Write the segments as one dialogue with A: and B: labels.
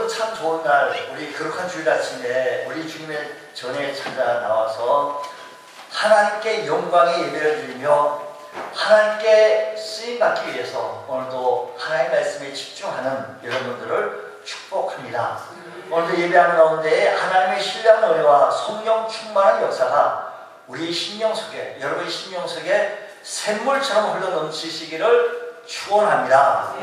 A: 오늘은 참 좋은 날, 우리 거룩한 주일 아침에 우리 주님의 전에 찾아 나와서 하나님께 영광의 예배를 드리며 하나님께 쓰임받기 위해서 오늘도 하나님의 말씀에 집중하는 여러분들을 축복합니다. 오늘도 예배하는 가운데 하나님의 신뢰하는 은혜와 성령 충만한 역사가 우리 심령 속에, 여러분의 심령 속에 샘물처럼 흘러넘치시기를 축원합니다.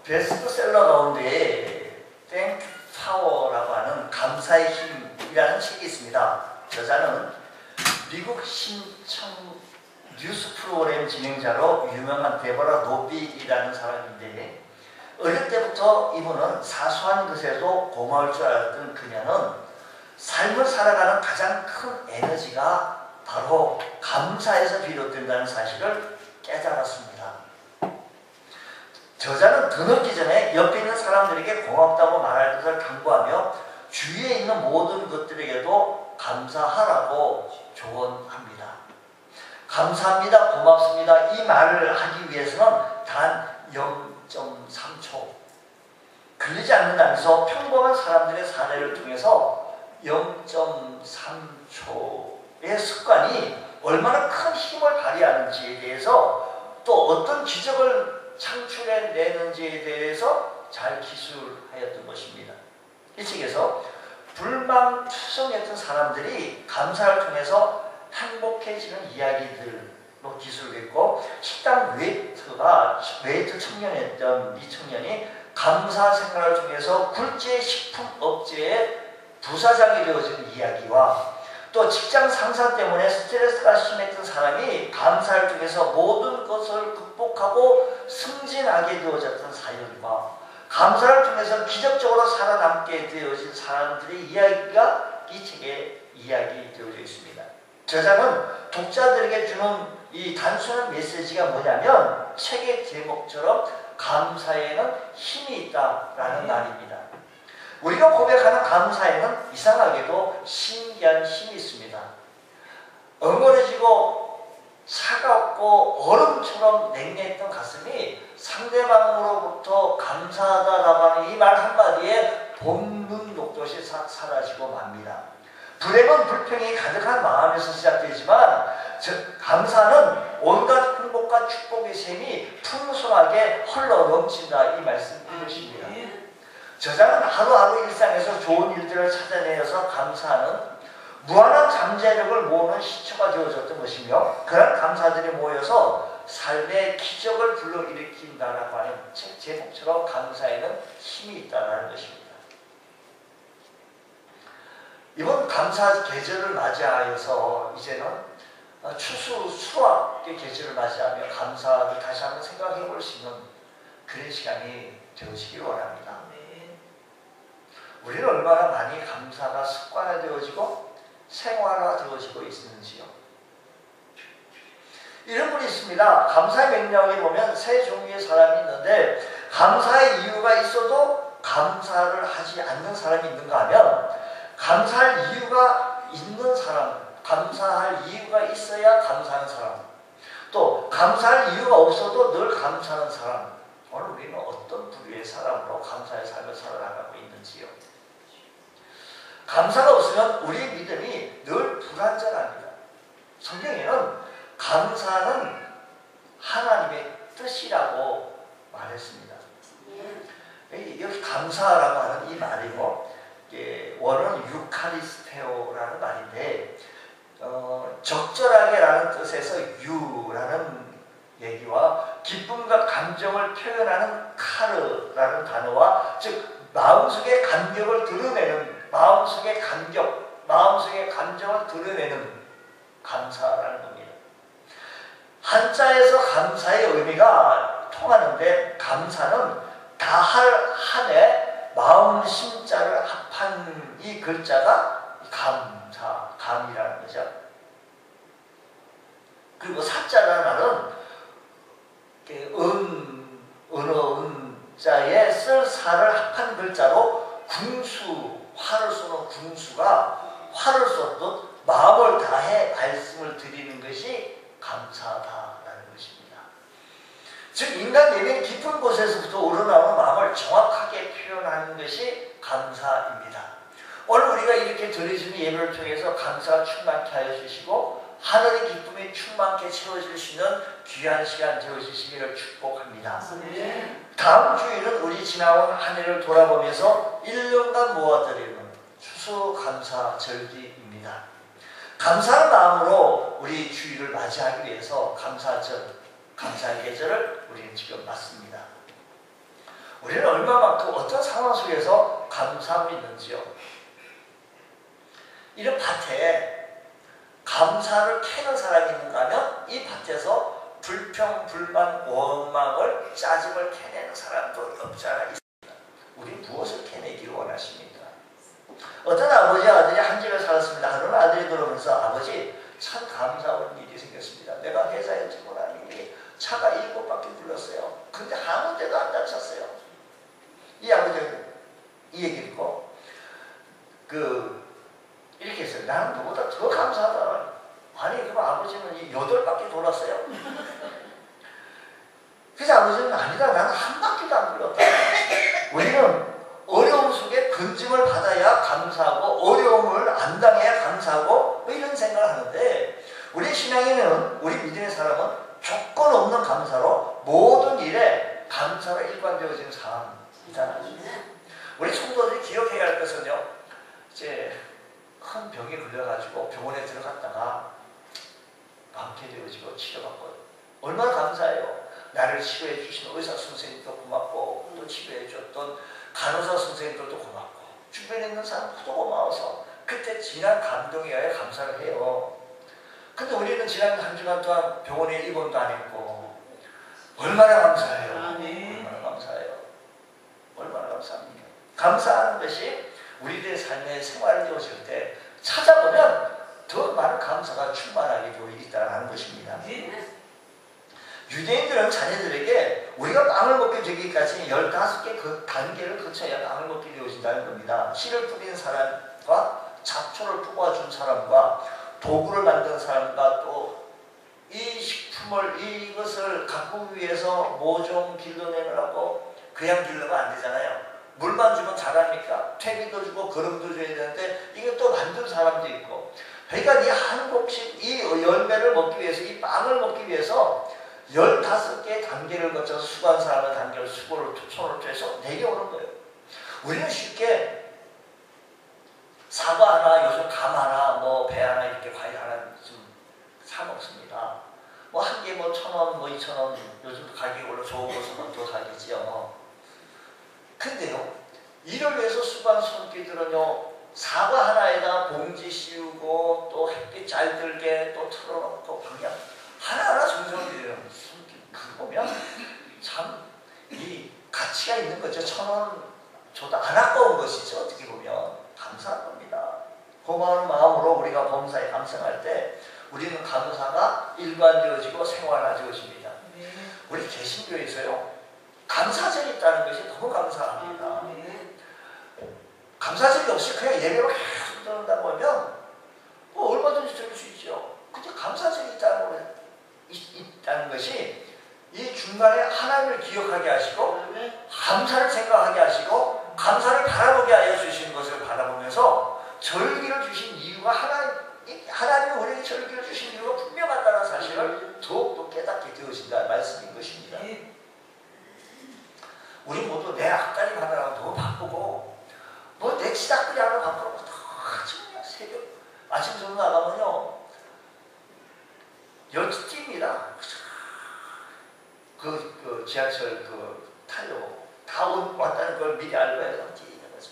A: 베스트셀러 가운데 땡큐 파워라고 하는 감사의 힘이라는 책이 있습니다. 저자는 미국 신청 뉴스 프로그램 진행자로 유명한 데보라 노빅이라는 사람인데, 어릴 때부터 이분은 사소한 것에도 고마울 줄 알았던 그녀는 삶을 살아가는 가장 큰 에너지가 바로 감사에서 비롯된다는 사실을 깨달았습니다. 저자는 더 늦기 전에 옆에 있는 사람들에게 고맙다고 말할 것을 당부하며 주위에 있는 모든 것들에게도 감사하라고 조언합니다. 감사합니다, 고맙습니다 이 말을 하기 위해서는 단 0.3초 걸리지 않는다면서 평범한 사람들의 사례를 통해서 0.3초의 습관이 얼마나 큰 힘을 발휘하는지에 대해서, 또 어떤 기적을 창출해내는지에 대해서 잘 기술하였던 것입니다. 이 책에서 불망투성했던 사람들이 감사를 통해서 행복해지는 이야기들로 기술했고, 식당 웨이터 청년이었던 이 청년이 감사 생활을 통해서 굴지의 식품업체의 부사장이 되어진 이야기와, 또 직장 상사 때문에 스트레스가 심했던 사람이 감사를 통해서 모든 것을 극복하고 승진하게 되어졌던 사연과, 감사를 통해서 기적적으로 살아남게 되어진 사람들의 이야기가 이 책에 이야기되어져 있습니다. 저자는 독자들에게 주는 이 단순한 메시지가 뭐냐면, 책의 제목처럼 감사에는 힘이 있다라는 말입니다. 우리가 고백하는 감사에는 이상하게도 신기한 힘이 있습니다. 엉거려지고 차갑고 얼음처럼 냉랭했던 가슴이 상대방으로부터 감사하다라고 하는 이 말 한마디에 본능 녹듯이 사라지고 맙니다. 불행은 불평이 가득한 마음에서 시작되지만, 감사는 온갖 행복과 축복의 샘이 풍성하게 흘러넘친다, 이 말씀이십니다. 저자는 하루하루 일상에서 좋은 일들을 찾아내서 감사하는 무한한 잠재력을 모으는 시초가 되어졌던 것이며, 그런 감사들이 모여서 삶의 기적을 불러일으킨다라고 하는 책 제목처럼 감사에는 힘이 있다는 것입니다. 이번 감사 계절을 맞이하여서 이제는 추수 수확의 계절을 맞이하며 감사를 다시 한번 생각해 볼 수 있는 그런 시간이 되어지길 원합니다. 우리는 얼마나 많이 감사가 습관화되어지고 생활화되어지고 있는지요. 이런 분이 있습니다. 감사의 맥락에 보면 세 종류의 사람이 있는데, 감사의 이유가 있어도 감사를 하지 않는 사람이 있는가 하면, 감사할 이유가 있는 사람, 감사할 이유가 있어야 감사하는 사람, 또 감사할 이유가 없어도 늘 감사하는 사람, 오늘 우리는 어떤 부류의 사람으로 감사의 삶을 살아나가고 있는지요. 감사가 없으면 우리의 믿음이 늘 불완전합니다. 성경에는 감사는 하나님의 뜻이라고 말했습니다. 여기 감사라고 하는 이 말이고, 원어는 유카리스테오라는 말인데, 적절하게라는 뜻에서 유라는 얘기와 기쁨과 감정을 표현하는 카르라는 단어와, 즉 마음속의 감격을 드러내는, 마음속의 감격, 마음속의 감정을 드러내는 감사라는 겁니다. 한자에서 감사의 의미가 통하는데, 감사는 다할 한에 마음 심자를 합한 이 글자가 감사, 감이라는 거죠. 그리고 사자라는 말은 은자에 쓸 사를 합한 글자로 궁수, 화를 쏘는 궁수가 화를 쏘듯 마음을 다해 말씀을 드리는 것이 감사다라는 것입니다. 즉 인간 내면 깊은 곳에서부터 우러나오는 마음을 정확하게 표현하는 것이 감사입니다. 오늘 우리가 이렇게 드려지는 예배를 통해서 감사가 충만케 하여 주시고 하늘의 기쁨이 충만케 채워질 수 있는 귀한 시간 되어주시기를 축복합니다. 다음 주일은 우리 지나온 한 해를 돌아보면서 1년간 모아드리는 추수감사절기입니다. 감사한 마음으로 우리 주일을 맞이하기 위해서 감사의 계절을 우리는 지금 맞습니다. 우리는 얼마만큼 어떤 상황 속에서 감사하고 있는지요. 이런 밭에 감사를 캐는 사람이 있는가 하면 이 밭에서 불평, 불만, 원망을, 짜증을 캐내는 사람도 없지 않아 있습니다. 우리 무엇을 캐내기를 원하십니까? 어떤 아버지 아들이 한 집에 살았습니다. 하는 아들이 들어오면서 아버지 참 감사한 일이 생겼습니다. 내가 회사에 출근한 일이 차가 7바퀴 불렀어요. 근데 아무 데도 안 다쳤어요. 이 아버지는 이 얘기 듣고 이렇게 했어요. 나는 너보다 더 감사하다. 아니 그럼 아버지는 이 8바퀴 돌았어요. 그래서 아버지는 아니다. 나는 한 바퀴도 안 불렀다. 우리는 어려움 속에 건짐을 받아야 감사하고 어려움을 안 당해야 감사하고 뭐 이런 생각을 하는데 우리 신앙에는 우리 믿음의 사람은 조건 없는 감사로 모든 일에 감사로 일관되어지는 사람이잖아요. 우리 성도들이 기억해야 할 것은요. 이제 큰 병에 걸려가지고 병원에 들어갔다가 방쾌되어지고 치료받고 얼마나 감사해요. 나를 치료해 주신 의사 선생님도 고맙고 또 치료해 줬던 간호사 선생님들도 고맙고 주변에 있는 사람도 고마워서 그때 지난 감동에 의해 감사를 해요. 근데 우리는 지난 한 주간 동안 병원에 입원도 안 했고 얼마나 감사해요. 얼마나 감사해요. 얼마나 감사합니까? 감사하는 것이 우리들의 삶의 생활을 되어질 때 찾아보면 더 많은 감사가 충만하게 보이겠다는 것입니다. 유대인들은 자녀들에게 우리가 빵을 먹게 되기까지 15개 그 단계를 거쳐야 빵을 먹게 되어진다는 겁니다. 씨를 뿌리는 사람과 잡초를 뽑아준 사람과 도구를 만든 사람과 또 이 식품을 이것을 가꾸기 위해서 모종 길러내느라고 그냥 길러면 안 되잖아요. 물만 주면 잘합니까? 퇴비도 주고 거름도 줘야 되는데 이게 또 만든 사람도 있고 그러니까 이 한 곡씩 이 열매를 먹기 위해서 이 빵을 먹기 위해서 15개의 단계를 거쳐서 수고한 사람의 단계를 수고를 손을 떼서 내려오는 거예요. 우리는 쉽게 사과 하나, 요즘 감 하나, 뭐 배 하나 이렇게 과일 하나 좀 사 먹습니다. 뭐 한 개 뭐 1,000원, 뭐 2,000원 요즘 가격이 올라 좋은 것은 또 가격이지요. 근데요, 이를 위해서 수고한 손길들은요, 사과 하나에다 봉지 씌우고 또 햇빛 잘 들게 또 틀어놓고 방향 하나하나 정성을 들여요. 그거 보면 참 이 가치가 있는 거죠. 1,000원 줘도 안 아까운 것이죠. 어떻게 보면 감사한 겁니다. 고마운 마음으로 우리가 범사에 감사할 때 우리는 감사가 일관되어지고 생활화되어집니다. 우리 개신교에서요. 감사절이 있다는 것이 너무 감사합니다. 감사절이 없이 그냥 예배로 계속 들은다고 하면 뭐 얼마든지 들을 수 있죠. 근데 감사절이 있다는 것이 이 중간에 하나님을 기억하게 하시고 감사를 생각하게 하시고 감사를 바라보게 하여 주시는 것을 바라보면서 절기를 주신 이유가 하나님이 우리에게 절기를 주신 이유가 분명하다는 사실을 더욱더 깨닫게 되어진다는 말씀인 것입니다. 우리 모두 내 앞다리 하느라고 너무 바쁘고 뭐 내 치닥거리 하느라 바쁘고 그냥 새벽 아침 저녁 나가면요 연습팀이다. 그 지하철 타려고 다 왔다는 걸 미리 알고 해서 뛰는 거죠.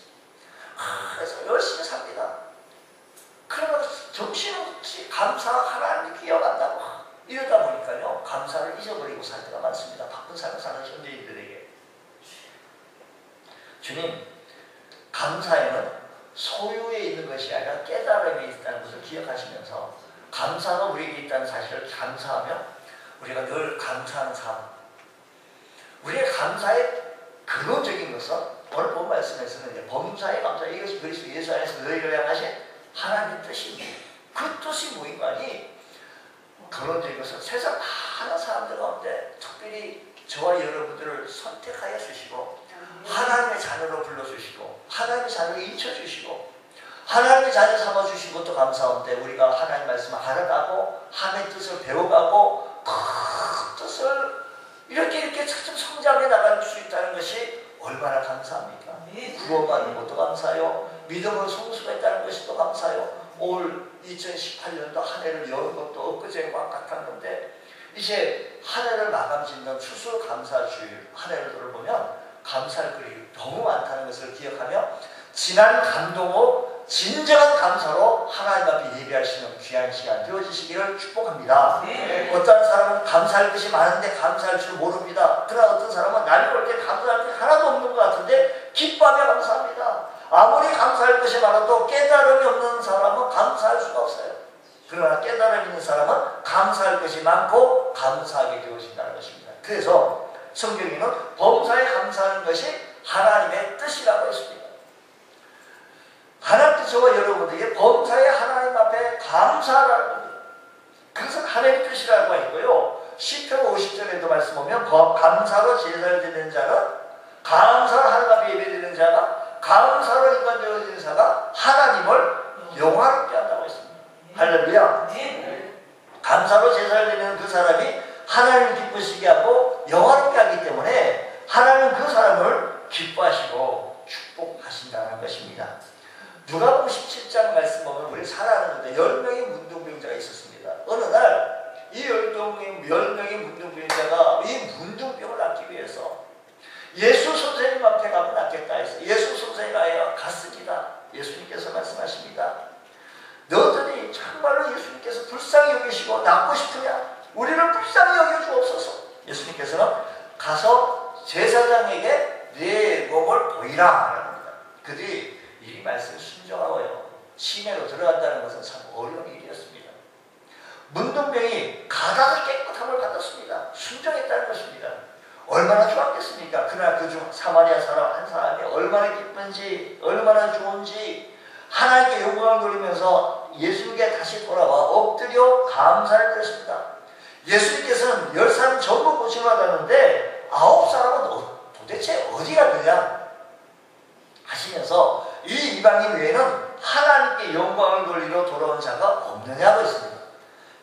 A: 그래서 열심히 삽니다. 그러면 정신없이 감사 하나님을 기억한다고 이러다 보니까요 감사를 잊어버리고 살 때가 많습니다. 바쁜 삶을 사는 현대인들에게. 주님, 감사에는 소유에 있는 것이 아니라 깨달음이 있다는 것을 기억하시면서 감사가 우리에게 있다는 사실을 감사하며 우리가 늘 감사하는 삶. 우리의 감사의 근원적인 것은 오늘 본 말씀에서는 이제 범사의 감사, 이것이 그리스도 예수 안에서 너희를 향하신 하나님의 뜻입니다. 그 뜻이 뭐인가니 근원적인 것은 세상 많은 사람들 가운데 특별히 저와 여러분들을 선택하여 주시고 하나님의 자녀로 불러주시고 하나님의 자녀로 인쳐주시고 하나님의 자녀 삼아주신 것도 감사한데 우리가 하나님 말씀을 알아가고 하나님의 뜻을 배워가고 그 뜻을 이렇게 차츰 성장해 나갈 수 있다는 것이 얼마나 감사합니까? 구원받는 것도 감사요. 믿음으로 성숙했다는 것이 또 감사요. 올 2018년도 한 해를 여는 것도 엊그제와 같았는데 이제 한 해를 마감 짓는 추수감사주일 한 해를 돌아보면 감사할 글이 너무 많다는 것을 기억하며 지난 감동 후 진정한 감사로 하나님 앞에 예배하시는 귀한 시간 되어지시기를 축복합니다. 어떤 사람은 감사할 것이 많은데 감사할 줄 모릅니다. 그러나 어떤 사람은 남이 볼 때 감사할 게 하나도 없는 것 같은데 기뻐하며 감사합니다. 아무리 감사할 것이 많아도 깨달음이 없는 사람은 감사할 수가 없어요. 그러나 깨달음 있는 사람은 감사할 것이 많고 감사하게 되어진다는 것입니다. 그래서 성경에는 범사에 감사하는 것이 하나님의 뜻이라고 했습니다. 하나님께 저와 여러분들에게 범사에 하나님 앞에 감사하라는 겁니다. 그것은 하나님의 뜻이라고 했고요. 시편 50절에도 말씀 보면 감사로 제사를 드리는 자는 감사로 하나님 앞에 예배드리는 자가 감사로 인간 되어지는 자가 하나님을 영화롭게 한다고 했습니다. 할렐루야. 감사로 제사를 드리는 그 사람이 하나님을 기쁘시게 하고 영화롭게 하기 때문에 하나님은 그 사람을 기뻐하시고 축복하신다는 것입니다. 누가복음 17장 말씀 보면 우리 잘 아는데 10명의 문둥병자가 있었습니다. 어느 날 이 10명의 문둥병자가 이 문둥병을 낫기 위해서 예수 선생님 앞에 가면 낫겠다 해서 예수 선생님 앞에 갔습니다. 예수님께서 말씀하십니다. 너희들이 정말로 예수님께서 불쌍히 여기시고 낫고 싶으냐? 우리를 불쌍히 여겨주옵소서. 예수님께서는 가서 제사장에게 네 몸을 보이라 합니다. 그들이 이 말씀이 순종하고요. 시내로 들어간다는 것은 참 어려운 일이었습니다. 문둥병이 가다가 깨끗함을 받았습니다. 순종했다는 것입니다. 얼마나 좋았겠습니까? 그러나 그중 사마리아 사람 한 사람이 얼마나 기쁜지 얼마나 좋은지 하나님께 영광을 돌리면서 예수님께 다시 돌아와 엎드려 감사를 드렸습니다. 예수님께서는 10사람 전부 고침을 받았는데 9사람은 도대체 어디가 그냐 하시면서 이 이방인 외에는 하나님께 영광을 돌리러 돌아온 자가 없느냐고 했습니다.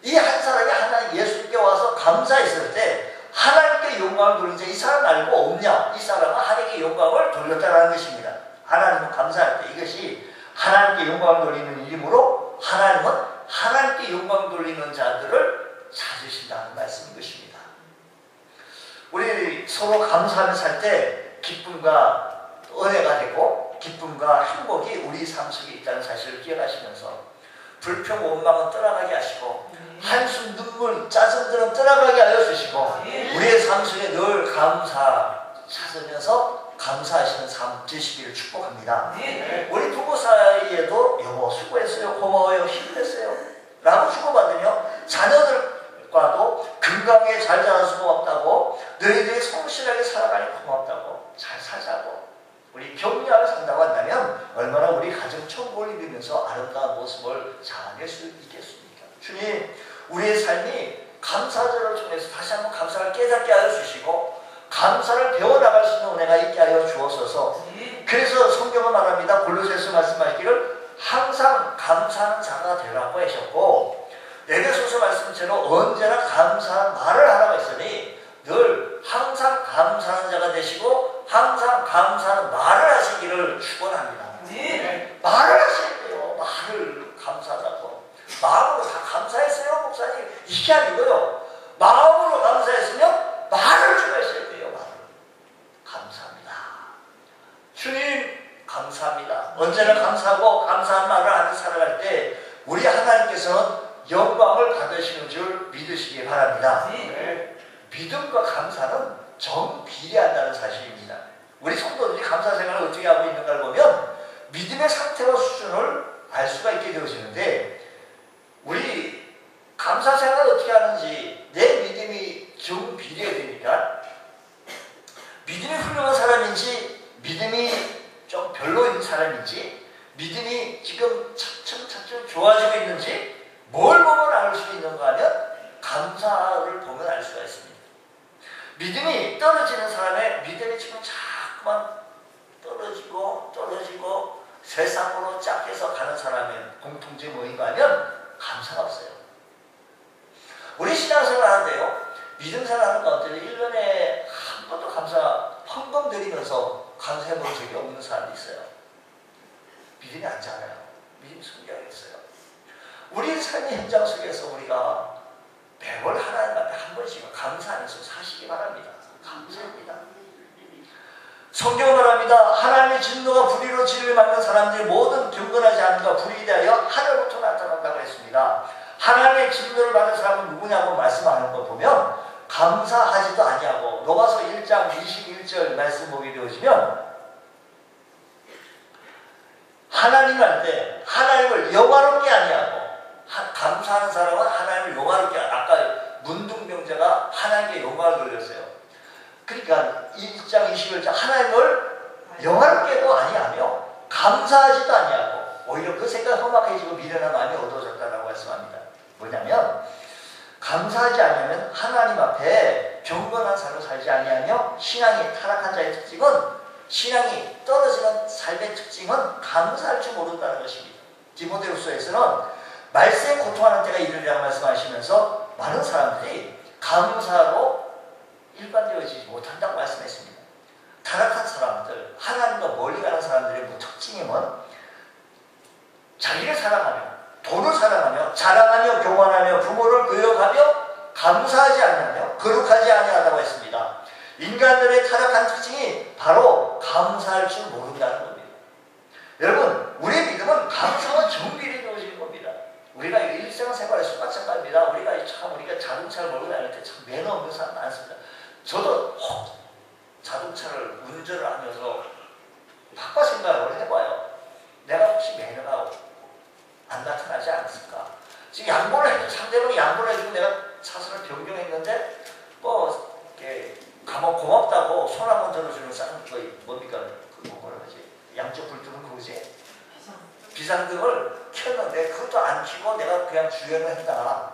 A: 이 한 사람이 하나님 예수님께 와서 감사했을 때 하나님께 영광을 돌린 자 이 사람 말고 없냐? 이 사람은 하나님께 영광을 돌렸다는 것입니다. 하나님은 감사할 때 이것이 하나님께 영광을 돌리는 일이므로 하나님은 하나님께 영광 돌리는 자들을 찾으신다는 말씀인 것입니다. 우리 서로 감사하며 살 때 기쁨과 은혜가 되고 기쁨과 행복이 우리 삶 속에 있다는 사실을 기억하시면서 불평 원망은 떠나가게 하시고 한숨 눈물 짜증들은 떠나가게 하여 주시고 우리의 삶 속에 늘 감사 찾으면서 감사하시는 삶 되시기를 축복합니다. 우리 부부 사이에도 여보 수고했어요, 고마워요, 힘냈어요 라고 주고받으며 자녀들과도 건강하게 잘 자라서 고맙다고 너희들이 성실하게 살아가니 고맙다고 잘 살자고 우리 격려하며 산다고 한다면 얼마나 우리 가정 천국을 이루면서 아름다운 모습을 자아낼 수 있겠습니까? 주님, 우리의 삶이 감사절을 통해서 다시 한번 감사를 깨닫게 하여 주시고 감사를 배워나갈 수 있는 은혜가 있게 하여 주옵소서. 그래서 성경은 말합니다. 골로새서 말씀하시기를 항상 감사하는 자가 되라고 하셨고 에베소서 말씀처럼 언제나 감사한 말을 하라고 했으니 늘 항상 감사하는 자가 되시고 항상 감사하는 말을 하시기를 축원합니다. 말을 하셔야 돼요. 말을 감사하다고. 마음으로 다 감사했어요 목사님 이게 아니고요. 마음으로 감사했으면 말을 좀 하셔야 돼요. 말을. 감사합니다. 주님 감사합니다. 언제나 감사하고 감사한 말을 하며 살아갈 때 우리 하나님께서는 영광을 받으시는 줄 믿으시기 바랍니다. 믿음과 감사는 정비례한다는 사실입니다. 우리 성도들이 감사 생활을 어떻게 하고 있는가를 보면 믿음의 상태와 수준을 알 수가 있게 되어지는데 우리 감사 생활을 어떻게 하는지 내 믿음이 정비례됩니까? 믿음이 훌륭한 사람인지 믿음이 좀 별로인 사람인지 믿음이 지금 차츰 좋아지고 있는지 뭘 보면 알 수 있는가 하면 감사를 보면 알 수가 있습니다. 믿음이 떨어지는 사람의 믿음이 지금 자꾸만 떨어지고 세상으로 짝해서 가는 사람의 공통점이 뭐인가 하면 감사가 없어요. 우리 신앙생활 하는데요, 믿음생활 하는 가운데 1년에 한 번도 헌금 드리면서 감사해 본 적이 없는 사람이 있어요. 믿음이 안 자라요. 믿음이 숨겨야겠어요. 우리 삶의 현장 속에서 우리가 매월 하나님 앞에 한 번씩 감사하면서 사시기 바랍니다. 감사합니다. 성경은 말합니다. 하나님의 진노가 불의로 진을 막는 사람들이 모든 경건하지 않은가 불의에 대하여 하늘부터 나타난다고 했습니다. 하나님의 진노를 받는 사람은 누구냐고 말씀하는 거 보면 감사하지도 아니하고, 로마서 1장 21절 말씀 보게 되어지면 하나님한테 하나님을 영화롭게 아니하고, 감사하는 사람은 하나님을 영화롭게, 아까 문둥병자가 하나님께 영광을 돌렸어요. 그러니까 1장 21절 하나님을 영화롭게도 아니하며 감사하지도 아니하고 오히려 그 생각이 험악해지고 미련한 마음이 어두워졌다라고 말씀합니다. 뭐냐면 감사하지 않으면 하나님 앞에 경건한 삶을 살지 아니하며, 신앙이 타락한 자의 특징은, 신앙이 떨어지는 삶의 특징은 감사할 줄 모른다는 것입니다. 디모데후서에서는 말세에 고통하는 때가 이르리라고 말씀하시면서 많은 사람들이 감사로 일관되어지지 못한다고 말씀했습니다. 타락한 사람들, 하나님과 멀리 가는 사람들의 특징이 뭔? 자기를 사랑하며 돈을 사랑하며 자랑하며 교만하며 부모를 교역하며 감사하지 않으며 거룩하지 아니하다고 했습니다. 인간들의 타락한 특징이 바로 감사할 줄 모른다는 겁니다. 여러분, 우리의 믿음은 감사와 정비를 이루어지는 겁니다. 우리가 일상생활에서 마찬가지입니다. 우리가 자동차를 몰고 다닐 때 참 매너 없는 사람 많습니다. 저도 자동차를 운전을 하면서 바꿔 생각을 해봐요. 내가 혹시 매너가 안 나타나지 않았을까? 지금 양보를 해도, 상대방이 양보를 해주고 내가 차선을 변경했는데 이렇게 고맙다고 손 한번 들어주는 사람, 뭡니까? 그거 뭐라 하지? 양쪽 불뜨는 그거지? 비상등을 켰는데 그것도 안 켜고 내가 그냥 주행을 했다.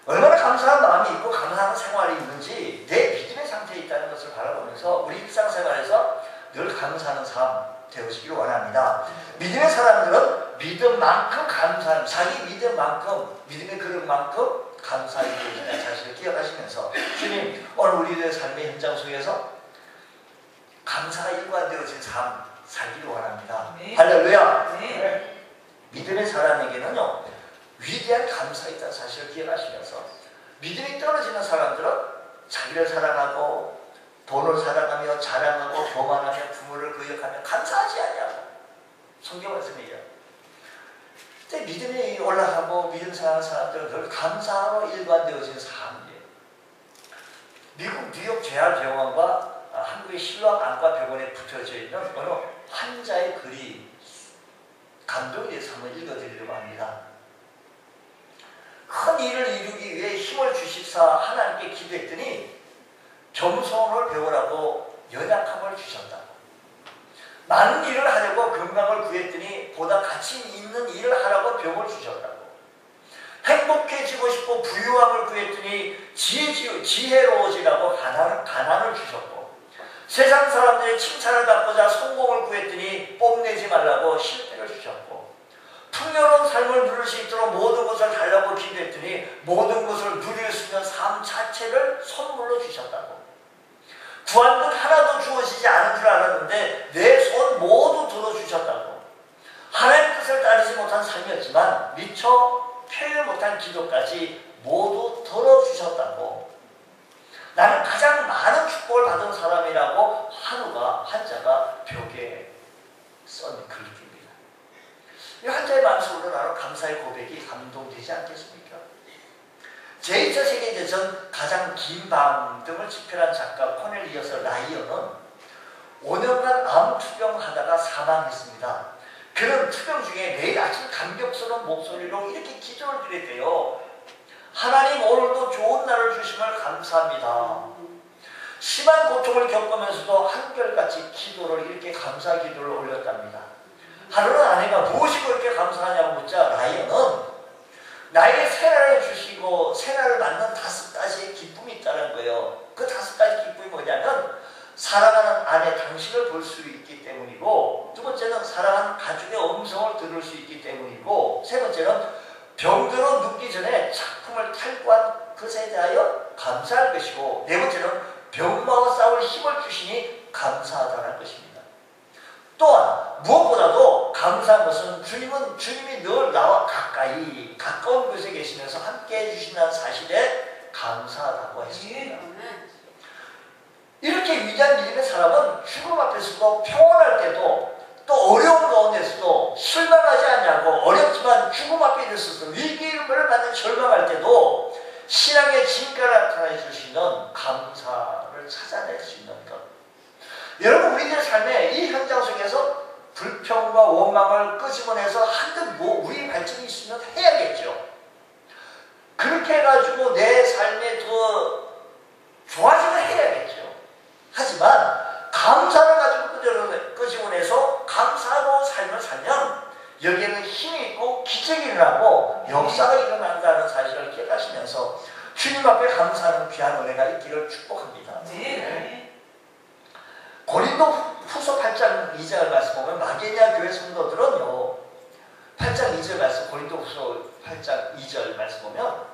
A: 얼마나 감사한 마음이 있고 감사한 생활이 있는지 내 믿음의 상태에 있다는 것을 바라보면서 우리 일상생활에서 늘 감사하는 삶 되어지기를 원합니다. 믿음의 사람들은 믿음만큼 감사하는, 자기 믿음만큼, 믿음의 그릇만큼 감사하게 되어진다는 사실을 기억하시면서 주님, 오늘 우리들의 삶의 현장 속에서 감사가 일관되어진 삶 살기를 원합니다. 네. 할렐루야. 네. 믿음의 사람에게는요, 위대한 감사가 있다는 사실을 기억하시면서, 믿음이 떨어지는 사람들은 자기를 사랑하고 돈을 사랑하며 자랑하고 교만하며 부모를 거역하며 감사하지 아니하고, 성경 말씀이에요. 근데 믿음이 올라가고 믿음 생활하는 사람들은 늘 감사로 일관되어진 삶이에요. 미국 뉴욕 재활병원과 한국의 신랑 안과병원에 붙여져 있는 어느 환자의 글이 감동에 대해서 한번 읽어드리려고 합니다. 큰 일을 이루기 위해 힘을 주십사 하나님께 기도했더니 겸손을 배우라고 연약함을 주셨다고. 많은 일을 하려고 건강을 구했더니 보다 가치 있는 일을 하라고 병을 주셨다고. 행복해지고 싶어 부유함을 구했더니 지혜로워지라고 가난을 주셨고, 세상 사람들의 칭찬을 받고자 성공을 구했더니 뽐내지 말라고 실패를 주셨고, 풍요로운 삶을 누릴 수 있도록 모든 것을 달라고 기도했더니 모든 것을 누릴 수 있는 삶 자체를 선물로 주셨다고. 구한 것 하나도 주어지지 않은 줄 알았는데 내 손 모두 들어주셨다고. 하나님 뜻을 따르지 못한 삶이었지만 미처 표현 못한 기도까지 모두 들어주셨다고. 나는 가장 많은 축복을 받은 사람이라고 환자가 벽에 썬 글귀입니다. 이 환자의 마음속으로 나는 감사의 고백이 감동되지 않겠습니까? 제2차 세계대전 가장 긴 밤 등을 집필한 작가 코넬리어스 라이언은 5년간 암 투병하다가 사망했습니다. 그는 투병 중에 매일 아침 감격스러운 목소리로 이렇게 기도를 드렸대요. 하나님, 오늘도 좋은 날을 주심을 감사합니다. 심한 고통을 겪으면서도 한결같이 기도를, 이렇게 감사 기도를 올렸답니다. 하루는 아내가 무엇이 그렇게 감사하냐고 묻자 라이언은 나에게 새날을 주시고 새날을 맞는 5가지의 기쁨이 있다는 거예요. 그 5가지 기쁨이 뭐냐면 사랑하는 아내 당신을 볼 수 있기 때문이고, 두 번째는 사랑하는 가족의 음성을 들을 수 있기 때문이고, 세 번째는 병들어 눕기 전에 작품을 탈구한 것에 대하여 감사할 것이고, 네 번째는 병마와 싸울 힘을 주시니 감사하다는 것입니다. 또한 무엇보다도 감사한 것은 주님이 늘 나와 가까운 곳에 계시면서 함께 해주신다는 사실에 감사하다고 했습니다. 이렇게 위대한 믿음의 사람은 죽음 앞에서도 평온할 때도 또 어려운 가운데서도 실망하지 않냐고, 어렵지만 죽음 앞에 있어서 위기를 받는 절망할 때도 신앙의 진가를 나타내 주시는 감사를 찾아낼 수 있는 것. 여러분, 우리들의 삶의 이 현장 속에서 불평과 원망을 끄집어내서 한껏 우리 발전이 있으면 해야겠죠. 그렇게 해가지고 내 삶에 더 좋아지게 해야겠죠. 하지만 감사를 가지고 끄집어내서 감사로 삶을 살면 여기에는 힘이 있고 기적이 일어나고 역사가 일어난다는 사실을 깨닫으면서 주님 앞에 감사하는 귀한 은혜가 있기를 축복합니다. 고린도 후서 8장 2절 말씀 보면 마게니아 교회 성도들은요, 8장 2절 말씀, 고린도 후서 8장 2절 말씀 보면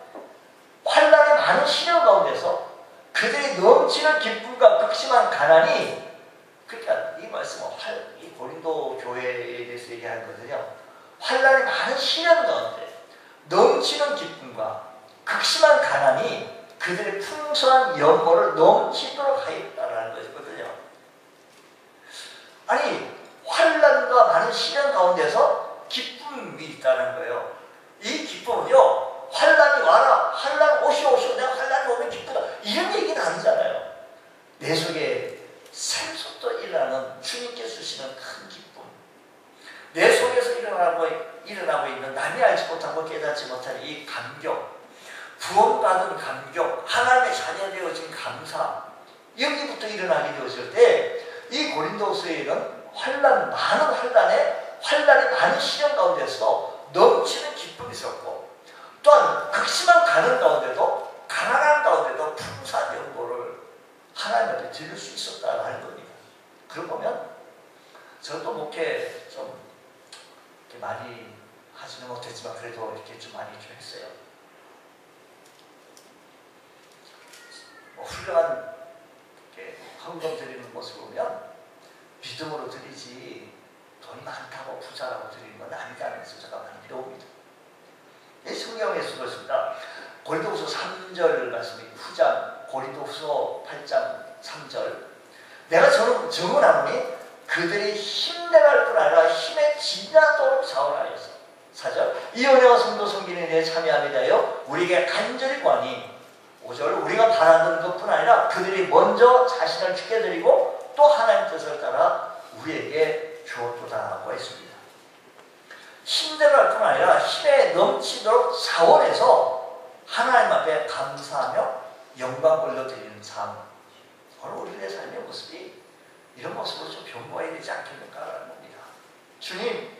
A: 환난의 많은 시련 가운데서 그들이 넘치는 기쁨과 극심한 가난이, 그러니까 이 말씀은 이 고린도 교회에 대해서 얘기하는 거거든요. 환난의 많은 시련 가운데 넘치는 기쁨과 극심한 가난이 그들의 풍성한 연모를 넘치도록 하였다라는 것이거든요. 아니, 환난과 많은 시련 가운데서 기쁨이 있다는 거예요. 이 기쁨은요, 환난이 와라, 환난 오시오, 내가 환난이 오면 기쁘다, 이런 얘기는 아니잖아요. 내 속에 샘솟도 일어나는 주님께서 주시는 큰 기쁨, 내 속에서 일어나고 있는 남이 알지 못하고 깨닫지 못하는 이 감격, 구원받은 감격, 하나님의 자녀 되어진 감사, 여기부터 일어나게 되었을 때 이 고린도서에는 환난이 많은 시련 가운데서 넘치는 기쁨이 있었고, 또한 극심한 가난 가운데도, 가난한 가운데도 풍성한 연고를 하나님 앞에 드릴 수 있었다는 겁니다. 그걸 보면 저도 목회 좀 이렇게 많이 하지는 못했지만 그래도 이렇게 좀 많이 좀 했어요. 훌륭한 헌금 드리는 모습을 보면 믿음으로 드리지 돈이 많다고 부자라고 드리는 건 아니다는 것을 제가 많이 배웁니다. 성경에서 그렇습니다. 고린도후서 3절 말씀이 후장, 고린도후서 8장 3절, 내가 정언하노니 그들이 힘내갈 뿐 아니라 힘에 지나도록 자원하여서. 4절, 이 은혜와 성도 섬기는 일에 참여함에 대하여 우리에게 간절히 구하니. 5절, 우리가 바라는 것뿐 아니라 그들이 먼저 자신을 주께 드리고 또 하나님 뜻을 따라 우리에게 주었도다라고 했습니다. 힘내갈 뿐 아니라 힘에 넘치도록 자원해서 하나님 앞에 감사하며 영광 올려드리는 삶. 오늘 우리의 삶의 모습이 이런 모습으로 좀 변모해야 되지 않겠는가라는 겁니다. 주님,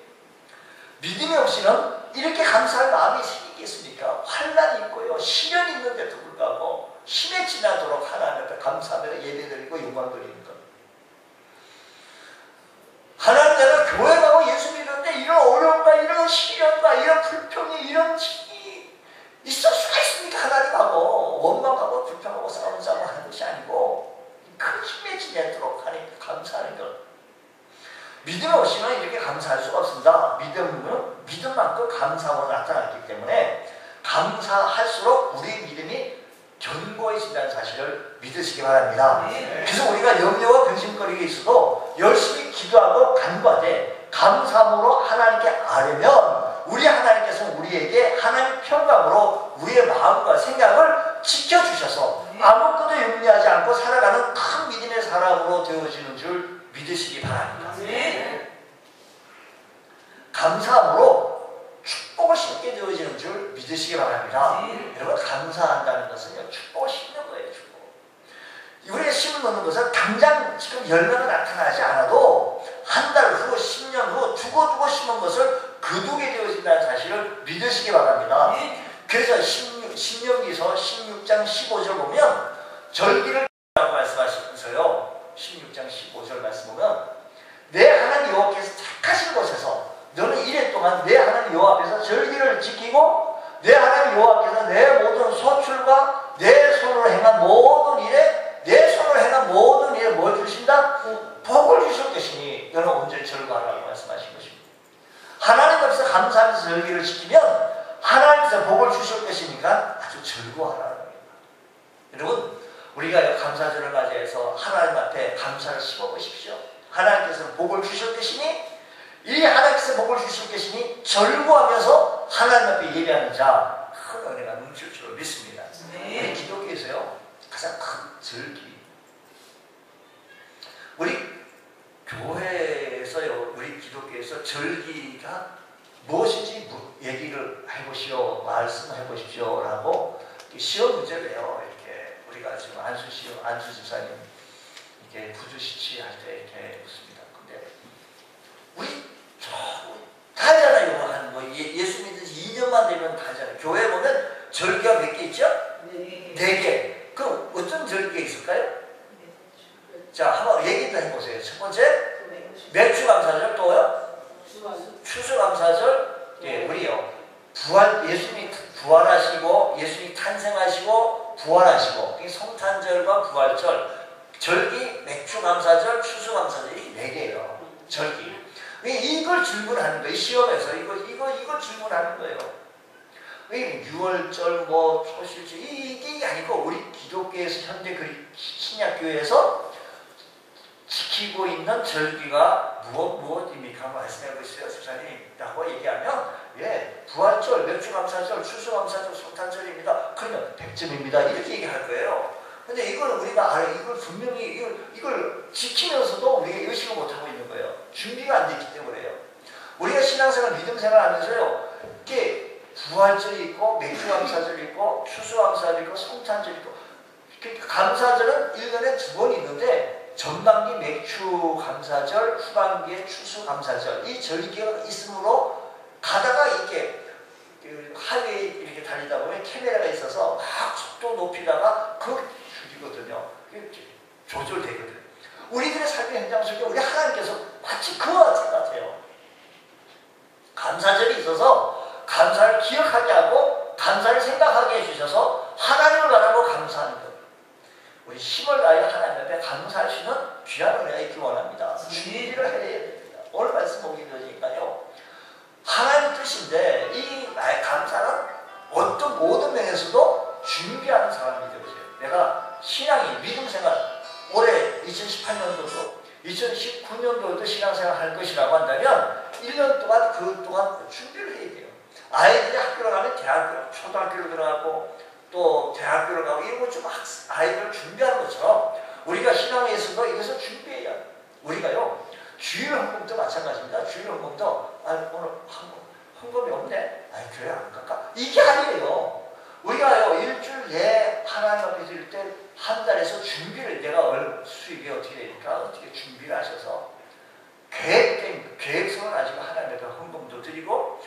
A: 믿음이 없이는 이렇게 감사할 마음이 생기겠습니까? 환난이 있고요, 시련이 있는데도 불구하고 힘에 지나도록 하나님 앞에 감사하며 예배드리고 영광 드리는 것. 하나님, 내가 교회 가고 예수 믿는데 이런 어려움과 이런 시련과 이런 불평이, 이런 힘이 있을 수가 있습니까? 하나님하고 원망하고 불평하고 싸우자고 하는 것이 아니고 큰 힘에 지내도록 하나님께 감사하는 것. 믿음 없이는 이렇게 감사할 수가 없습니다. 믿음은 믿음만큼 감사로 나타났기 때문에 감사할수록 우리 믿음이 견고해진다는 사실을 믿으시기 바랍니다. 그래서 우리가 염려와 근심거리가 있어도 열심히 기도하고 간구하되 감사함으로 하나님께 아뢰면 우리 하나님께서 우리에게 하나님의 평강으로 우리의 마음과 생각을 지켜주셔서 아무것도 염려하지 않고 살아가는 큰 믿음의 사람으로 되어지는 줄 믿으시기 바랍니다. 감사함으로 축복을 심게 되어지는 줄 믿으시기 바랍니다. 여러분, 감사한다는 것은요, 축복을 심는 거예요. 축복. 우리가 심는 것은 당장 지금 열매가 나타나지 않아도 한 달 후, 10년 후 두고두고 심은 것을 거두게 되어진다는 사실을 믿으시기 바랍니다. 그래서 신명기서 16장 15절 보면 절기를 라고 말씀하시면서요. 16장 15절 말씀 보면 내 하나님 여호와께서 택하신 곳에서 너는 이래 동안 내 하나님 여호와 앞에서 절기를 지키고 내 하나님 여호와께서 내 모든 소출과 내 손으로 행한 모든 일에 내 손으로 행한 모든 일에 뭘 주신다? 복을 주실 것이니 너는 온전히 절거하라고 말씀하신 것입니다. 하나님 앞에서 감사하면서 절기를 지키면 하나님께서 복을 주실 것이니까 아주 즐거워하라는 겁니다. 여러분 우리가 감사절을 맞이해서 하나님 앞에 감사를 심어보십시오. 하나님께서 복을 주실 것이니 이 하나님께서 복을 주실 것이니 절구하면서 하나님 앞에 예배하는 자 큰 은혜가 넘칠 줄 믿습니다. 네. 우리 기독교에서요 가장 큰 절기 우리 교회에서요 우리 기독교에서 절기가 무엇인지 얘기를 해보시오 말씀해 보십시오 라고 시험 문제를 해요. 이렇게 우리가 지금 안수 집사님 이렇게 부주시치 할 때 이렇게 묻습니다. 근데 우리 다 하잖아요. 한 뭐 예수 믿은 지 2년만 되면 다 하잖아요. 교회 보면 절기가 몇 개 있죠? 4개. 그럼 어떤 절기가 있을까요? 자, 한번 얘기 좀 해보세요. 첫 번째, 맥주감사절. 또요? 추수감사절. 예, 우리요. 예수님이 부활하시고, 예수님이 탄생하시고, 부활하시고, 성탄절과 부활절, 절기, 맥주감사절, 추수감사절, 이렇게 4개예요. 절기. 이걸 질문하는 거예요. 시험에서 이걸 질문하는 거예요. 왜 6월절, 뭐 초실절 이게 아니고 우리 기독교에서 현대 신약교회에서 지키고 있는 절기가 무엇입니까? 말씀해 보세요, 집사님. 라고 얘기하면 예, 부활절, 맥주감사절, 추수감사절, 성탄절입니다. 그러면 100점입니다. 이렇게 얘기할 거예요. 근데 이걸 우리가 알아요. 이걸 분명히 이걸 지키면서도 우리가 의식을 못하고 있는 거예요. 준비가 안 됐기 때문에요. 우리가 신앙생활, 믿음생활 하면서요. 이게 부활절이 있고 맥주감사절이 있고 추수감사절이 있고 성탄절이 있고 감사절은 1년에 2번 있는데 전반기 맥주감사절, 후반기에 추수감사절 이 절기가 있으므로 가다가 이렇게 하이웨이 이렇게 달리다 보면 카메라가 있어서 막 속도 높이다가 줄이거든요. 조절되거든요. 우리들의 삶의 현장 속에 우리 하나님께서 마치 그와 같아요. 감사절이 있어서 감사를 기억하게 하고 감사를 생각하게 해주셔서 하나님을 바라고 감사하는 것. 우리 힘을 다해 하나님 앞에 감사할 수 있는 귀한 은혜가 있기 원합니다. 준비를 해야 됩니다. 오늘 말씀 보기 전이니까요. 하나님 뜻인데 이 나의 감사는 어떤 모든 면에서도 준비하는 사람이 되어보세요. 내가 신앙이 믿음생활 올해 2018년도도 2019년도에도 신앙생활 할 것이라고 한다면 1년 동안 그 동안 준비를 해야 돼요. 아이들이 학교를 가면 대학교, 초등학교로 들어가고 또 대학교를 가고 이런 것 좀 아이들을 준비하는 것처럼 우리가 신앙에서도 이것을 준비해야 돼요. 우리가요 주일 헌금도 마찬가지입니다. 주일 헌금도 오늘 헌금이 없네. 그래 안 갈까? 이게 아니에요. 우리가요 일주일 내에 하나님 앞에 드릴 때 한 달에서 준비를 내가 수입이 어떻게 되니까 어떻게 준비를 하셔서 계획성을 가지고 하나님 앞에 헌금도 드리고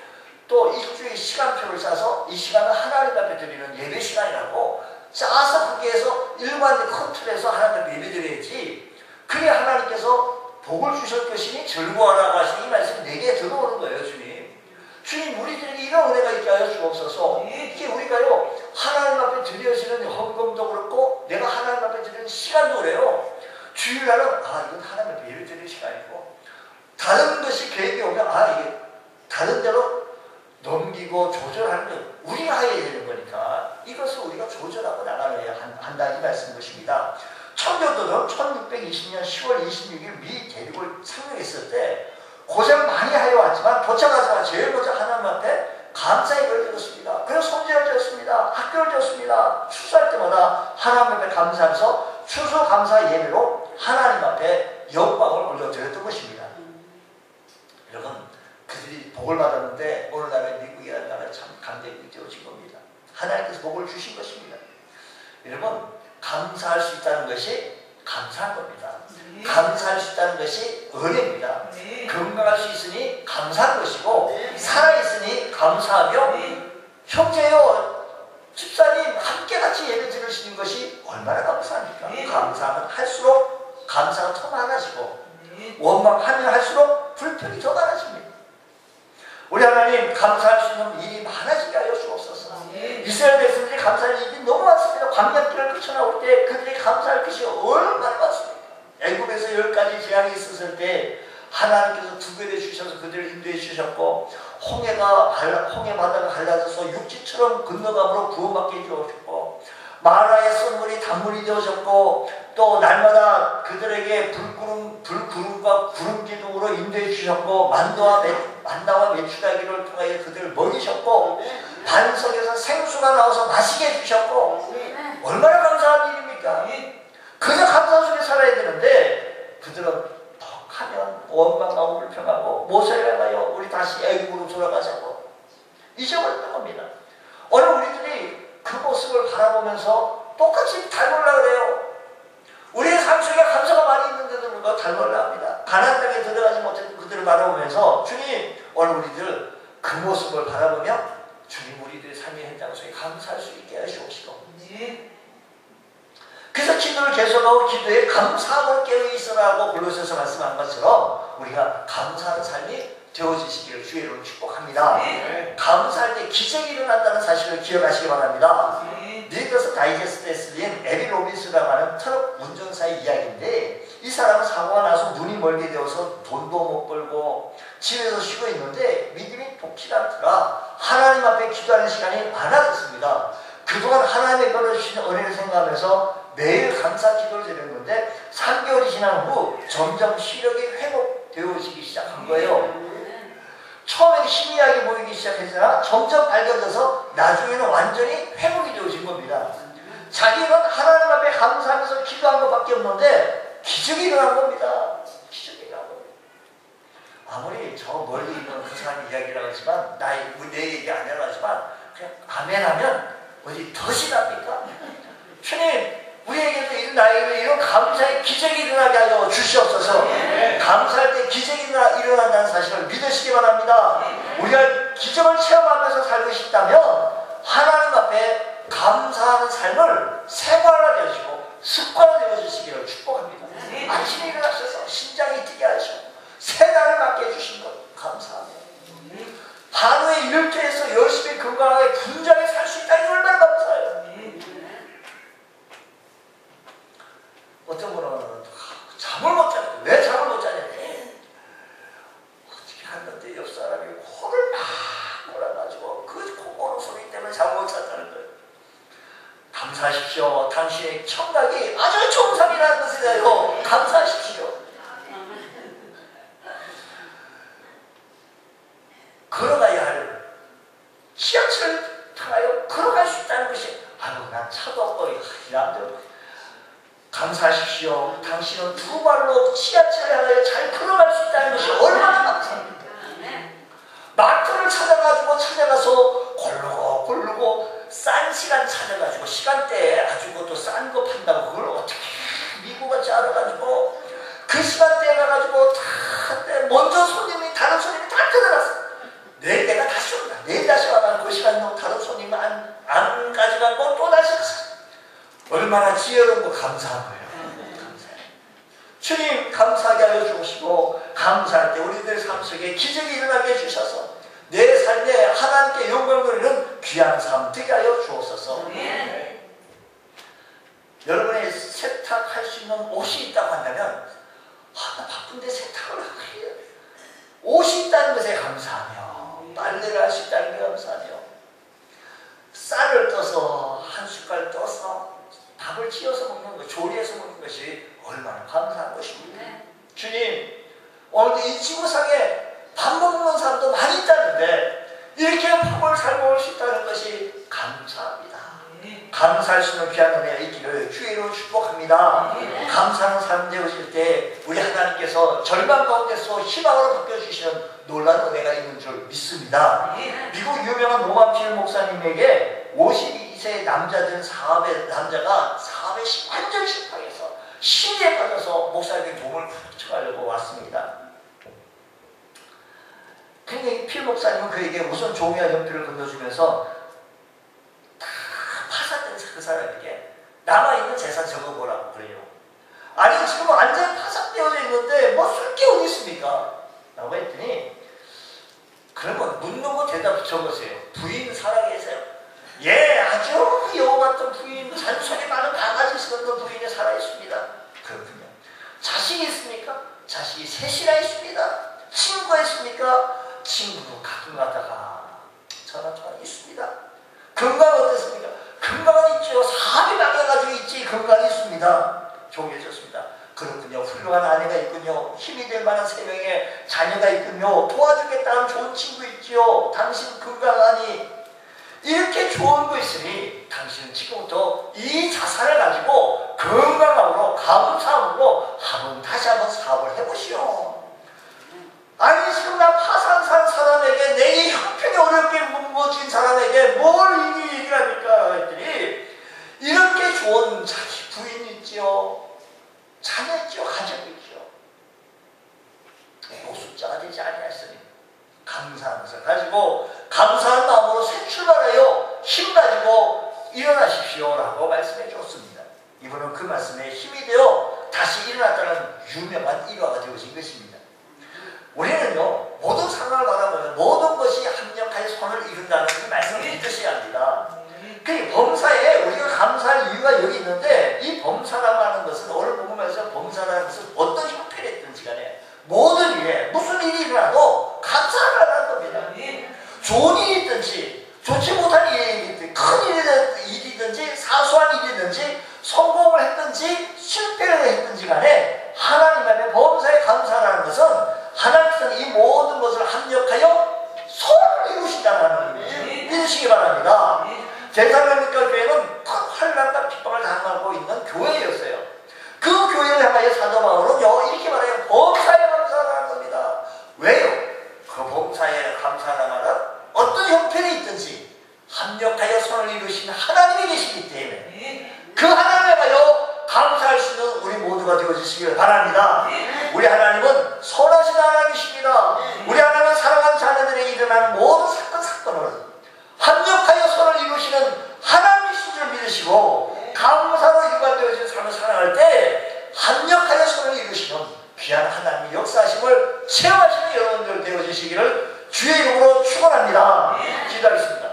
A: 또 일주일 시간표를 짜서 이 시간은 하나님 앞에 드리는 예배 시간이라고 짜서 거기에서 일관된 큰 틀에서 하나님 앞에 예배 드려야지. 그게 하나님께서 복을 주실 것이니 즐거워하라고 하시는 이 말씀이 내게 들어오는 거예요. 주님 우리들에게 이런 은혜가 있게 하여 주옵소서. 이렇게 우리가요 하나님 앞에 드려지는 헌금도 그렇고 내가 하나님 앞에 드리는 시간도 그래요. 주일날은 이건 하나님 앞에 예배 드리는 시간이고 다른 것이 계획이 오면 이게 다른 데로 넘기고 조절하는 건 우리가 해야 되는 거니까 이것을 우리가 조절하고 나가야 한다 이 말씀인 것입니다. 천교도는 1620년 10월 26일 미 대륙을 상륙했을 때 고생 많이 하여 왔지만 도착하자마자 제일 먼저 하나님 앞에 감사 예배를 드렸습니다. 그래서 손재를 드렸습니다. 학교를 드렸습니다. 추수할 때마다 하나님 앞에 감사하면서 추수 감사 예배로 하나님 앞에 영광을 올려드렸던 것입니다. 여러분 그들이 복을 받았는데 오늘날의 미국이라는 나라에 참 감격이 느껴진 겁니다. 하나님께서 복을 주신 것입니다. 여러분 감사할 수 있다는 것이 감사한 겁니다. 감사할 수 있다는 것이 은혜입니다. 건강할 수 있으니 감사한 것이고 살아있으니 감사하며 형제요 집사님 함께 같이 예배 드리시는 것이 얼마나 감사합니까? 감사하면 할수록 감사가 더 많아지고 원망하면 할수록 불평이 더 많아집니다. 우리 하나님 감사할 수 있는 일이 많아지게 하여 주옵소서. 이스라엘 백성들이 감사할 일이 너무 많습니다. 광야길을 거쳐나올 때 그들이 감사할 것이 얼마나 많습니까? 애굽에서 10가지 재앙이 있었을 때 하나님께서 두 배를 주셔서 그들을 인도해 주셨고, 홍해 바다가 갈라져서 육지처럼 건너감으로 구원받게 해주셨고, 마라의 썬물이 단물이 되어졌고, 또 날마다 그들에게 불구름과 구름 기둥으로 인도해 주셨고, 만나와 메추라기를 통하여 그들을 먹이셨고, 반석에서 생수가 나와서 마시게 해주셨고, 얼마나 감사한 일입니까? 그저 감사 속에 살아야 되는데 그들은 하면 원망하고 불평하고 모세를 가요 우리 다시 애굽으로 돌아가자고 잊어버렸던 겁니다. 오늘 우리들이 그 모습을 바라보면서 똑같이 닮으려고 그래요. 우리의 삶 속에 감사가 많이 있는데도 불구하고 닮으려고 합니다. 가나안 땅에 들어가지 못했던 그들을 바라보면서 주님 오늘 우리들 그 모습을 바라보며 주님 우리들의 삶의 현장 속에 감사할 수 있게 하시옵시고, 그래서 기도를 계속하고 기도에 감사함을 깨어있으라고 골로새서 말씀한 것처럼 우리가 감사하는 삶이 되어지시기를 주의 이름으로 축복합니다. 감사할 때 기적이 일어난다는 사실을 기억하시기 바랍니다. 리더스 다이제스트에 쓰인 에리 로빈스라고 하는 트럭 운전사의 이야기인데, 이 사람은 사고가 나서 눈이 멀게 되어서 돈도 못 벌고 집에서 쉬고 있는데 믿음이 돕지 않더라. 하나님 앞에 기도하는 시간이 많아졌습니다. 그동안 하나님의 주신 은혜를 생각하면서 매일 감사 기도를 드렸는데 3개월이 지난 후 점점 시력이 회복되어지기 시작한 거예요. 처음에 희미하게 보이기 시작했으나 점점 밝아져서 나중에는 완전히 회복이 되어진 겁니다. 자기는 하나님 앞에 감사하면서 기도한 것밖에 없는데 기적이 일어난 겁니다. 기적이 일어난 겁니다. 아무리 저 멀리 있는 그 사람 이야기라고 하지만 내 얘기 아니라고 하지만 그냥 아멘하면 어디 더 심합니까? 주님 우리에게도 이런 감사의 기적이 일어나게 하여 주시옵소서. 감사할 때 기적이 일어난다는 사실을 믿으시기 바랍니다. 우리가 기적을 체험하면서 살고 싶다면 하나님 앞에 감사하는 삶을 생활화되어 주시고 습관화되어 주시기를 축복합니다. 아침에 일어나셔서 심장이 뛰게 하시고 새날을 맞게 해주신 것 감사합니다. 하루에 일터에서 열심히 건강하게 분장히 살 수 있다니 얼마나 감사해요. 어떤 분은 잠을 못 자요. 왜 잠을 못 자냐? 어떻게 하는데 옆 사람이 코를 막 몰아가지고 그 코 고는 소리 때문에 잠을 못 잤다는 거예요. 감사하십시오. 당신의 청각이 아주 정상이라는 것이에요. 감사하십시오. 걸어가야 할 지하철을 타요. 걸어갈 수 있다는 것이 난 차도 없고 이람들 감사하십시오. 당신은 두 발로 지하철에 하여 잘 걸어갈 수 있다는 것이 얼마나 감사합니까? 마트를 찾아가서 고르고 싼 시간 찾아가지고 시간대에 아주 그것도 싼 거 판다고 그걸 어떻게 미국같이 알아가지고 그 시간대에 가가지고 다 먼저 다른 손님이 다 들어갔어. 내일 내가 다시 온다. 내일 다시 와가 그 시간 다른 손님 안 가져가고 또 다시 갔어. 얼마나 지혜롭고 감사한 거예요. 감사해요. 주님 감사하게 하여 주시고 감사할 때 우리들 삶 속에 기적이 일어나게 해주셔서 내 삶에 하나님께 영광을 돌리는 귀한 삶 되게 하여 주옵소서. 여러분의 세탁할 수 있는 옷이 있다고 한다면 나 바쁜데 세탁을 하고 해요. 옷이 있다는 것에 감사하며 빨래를 할 수 있다는 게 감사하며 쌀을 떠서 한 숟갈 떠서 밥을 지어서 먹는 것, 조리해서 먹는 것이 얼마나 감사한 것입니다. 주님, 오늘도 이 지구상에 밥 먹는 사람도 많이 있다는데 이렇게 밥을 잘 먹을 수 있다는 것이 감사합니다. 감사할 수 있는 귀한 은혜가 있기를 주의 이름으로 축복합니다. 감사하는 삶 되어질 때 우리 하나님께서 절망 가운데서 희망으로 바꿔주시는 놀라운 은혜가 있는 줄 믿습니다. 미국 유명한 노만필 목사님에게 52세 남자가 사업에 완전 실패해서 심리에 빠져서 목사님의 도움을 청하려고 왔습니다. 근데 필 목사님은 그에게 우선 종이와 연필을 건너주면서 다 그 사람에게 남아있는 재산 적어보라고 그래요. 아니 지금 완전히 파삭되어져 있는데 뭐 쓸 게 어디 있습니까? 라고 했더니 그러면 묻는 거 대답 적으세요. 부인 살아계세요? 예, 아주 여우 같은 부인, 잔소리 많은 강아지 쓰는 부인이 살아있습니다. 그렇군요. 자식이 있습니까? 자식이 셋이나 있습니다. 친구가 있습니까? 친구도 가끔 가다가 전화통화 있습니다. 건강 어떻습니까? 건강은 있죠. 사업이 망해가지고 있지 건강이 있습니다. 종해졌습니다. 그렇군요. 훌륭한 아내가 있군요. 힘이 될 만한 3명의 자녀가 있군요. 도와주겠다는 좋은 친구 있지요. 당신 건강하니 이렇게 좋은 거 있으니 당신은 지금부터 이 자산을 가지고 건강함으로 감사함으로 다시 한번 사업을 해보시오. 아니 지금 나 파산산 사람에게 내게 형편이 어렵게 묵어진 사람에게 뭘 얘기를 합니까? 했더니 이렇게 좋은 자기 부인 있지요. 자녀 있지요. 가족 있지요. 숫자가 되지 아니하였으니 감사한 것을 가지고 감사한 마음으로 새 출발하여 힘 가지고 일어나십시오 라고 말씀해 주었습니다. 이분은 그 말씀에 힘이 되어 다시 일어났다는 유명한 일화가 되어진 것입니다. 우리는요 모든 상황을 바라보면 모든 것이 합력하여 선을 이룬다는 그 말씀을 믿으셔야 합니다. 그 범사에 우리가 감사할 이유가 여기 있는데 이 범사라고 하는 것은 오늘 보면서 범사라는 것은 어떤 형편이 있든지 간에 모든 일에 무슨 일이 일어나도 감사를 하는 겁니다. 좋은 일이 있든지 좋지 못한 일이 있든지 큰 일이든지 사소한 일이든지 성공을 했든지 실패를 했든지 간에 하나님 앞에 범사에 감사라는 것은 하나님께서는 이 모든 것을 합력하여 선을 이루신다는 것을 믿으시기 바랍니다. 제3연립교회는 큰 환난과 핍박을 당하고 있는 교회였어요. 그 교회를 향하여 사도 바울은요 이렇게 말해요. 범사에 감사하라는 겁니다. 왜요? 그 범사에 감사하는 말은 어떤 형편이 있든지 합력하여 선을 이루신 하나님이 계시기 때문에 그 하나님에 가여 감사할 수 있는 우리 모두가 되어주시길 바랍니다. 우리 하나님은 선하신 하나님이십니다. 우리 하나님은 사랑하는 자녀들에게 일어나는 모든 사건을 합력하여 선을 이루시는 하나님이신 줄 믿으시고 감사로 일관되어진 삶을 살아갈 때 합력하여 선을 이루시는 귀한 하나님의 역사하심을 체험하시는 여러분들 되어주시기를 주의 이름으로 축원합니다. 기도하겠습니다.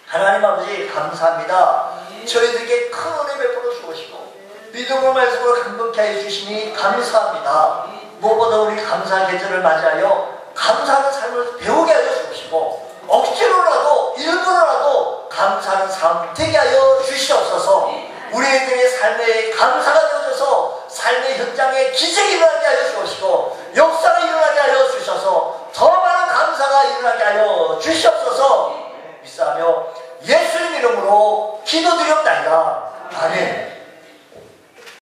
A: 하나님 아버지 감사합니다. 저희들에게 큰 은혜 베풀어 주시고 믿음의 말씀을 감동케 해주시니 감사합니다. 무엇보다 우리 감사 계절을 맞이하여 감사하는 삶을 배우게 하여 주시고 억지로라도 일부러라도 감사하는 삶 되게 하여 주시옵소서. 우리들의 삶에 감사가 되어져서 삶의 현장에 기적이 일어나게 하여 주시고 역사가 일어나게 하여 주셔서 더 많은 감사가 일어나게 하여 주시옵소서. 믿사하며 예수님 이름으로 기도드리옵나이다. 아멘.